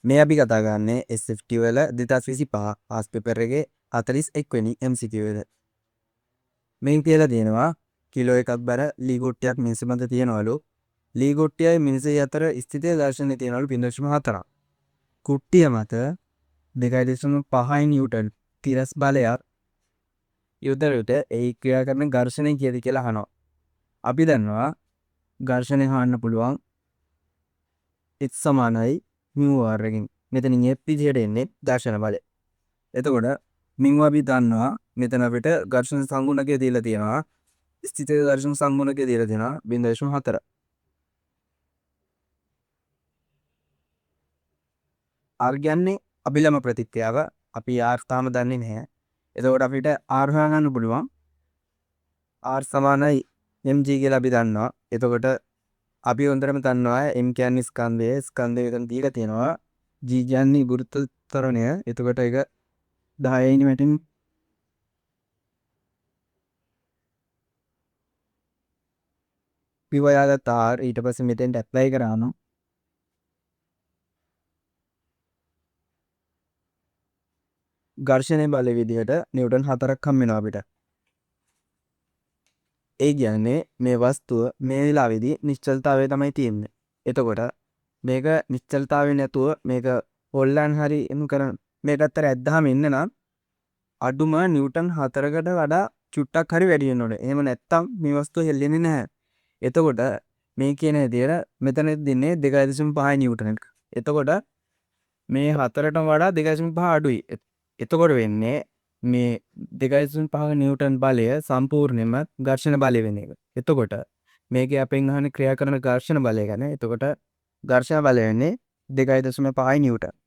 මේ අපි කතා කරන්නේ SFT වල 2025 පාස් පේපර් එකේ 41 වෙනි MCQ එක. මේන් කියලා තියෙනවා කිලෝ එකක් බර ලී කොට්ටියක් මිනිස්සු මත තියනවලු. ලී කොට්ටියයි මිනිසෙයි අතර ස්ථිතිය දර්ශනය තියනවලු 0.4ක්. කුට්ටිය මත 2.5 නිව්ටන් තිරස් බලයක් යොදරට ඒ ක්‍රියා කරන ඝර්ෂණය කියද කියලා අහනවා. අපි දන්නවා ඝර්ෂණය හොයන්න පුළුවන් H සමානයි μr එකකින්. මෙතනින් F විදිහට එන්නේ ඝර්ෂණ බලය. එතකොට මින් අපි දන්නවා මෙතන අපිට ඝර්ෂණ සංගුණකය දීලා තියෙනවා. ස්ථිත ඝර්ෂණ සංගුණකය දීලා තියෙනවා 0.4. R කියන්නේ අභිලම ප්‍රතික්‍රියාව. අපි R තාම දන්නේ නැහැ. එතකොට අපිට R හොයන්න පුළුවන්. R සමානයි mg කියලා අපි දන්නවා. එතකොට අපි හොඳටම දන්නවා m කියන්නේ ස්කන්ධය. ස්කන්ධය විතර දීලා තියෙනවා. g කියන්නේ ගුරුත්ව ත්වරණය. එතකොට ඒක 10 වෙනි වැටෙන පිවයාගත් R ඊට පස්සේ මෙතෙන්ට ඇප්ලයි කරාම ඝර්ෂණය බලය විදිහට නිව්ටන් 4ක් හම් වෙනවා අපිට. ඒ කියන්නේ මේ වස්තුව මේ වෙලාවේදී නිශ්චලතාවය තමයි තියෙන්නේ. එතකොට මේක නිශ්චලතාවය නැතුව මේක හොල්ලන් හරි එමු කරන මේක අතර ඇද්දාම ඉන්න නම් අඩුම නිව්ටන් 4කට වඩා චුට්ටක් හරි වැඩි වෙන්න ඕනේ. එහෙම නැත්තම් මේ වස්තුව හෙල්ලෙන්නේ නැහැ. එතකොට මේ කියන විදිහට මෙතන දෙන්නේ 2.5 නිව්ටන් එක. එතකොට මේ 4ටම වඩා 2.5 අඩුයි. එතකොට වෙන්නේ මේ 2.5 නිව්ටන් බලය සම්පූර්ණයෙන්ම ඝර්ෂණ බලය වෙන එක. එතකොට මේකේ අපෙන් අහන්නේ ක්‍රියා කරන ඝර්ෂණ බලය ගැන. එතකොට ඝර්ෂණ බලය වෙන්නේ 2.5 නිව්ටන්.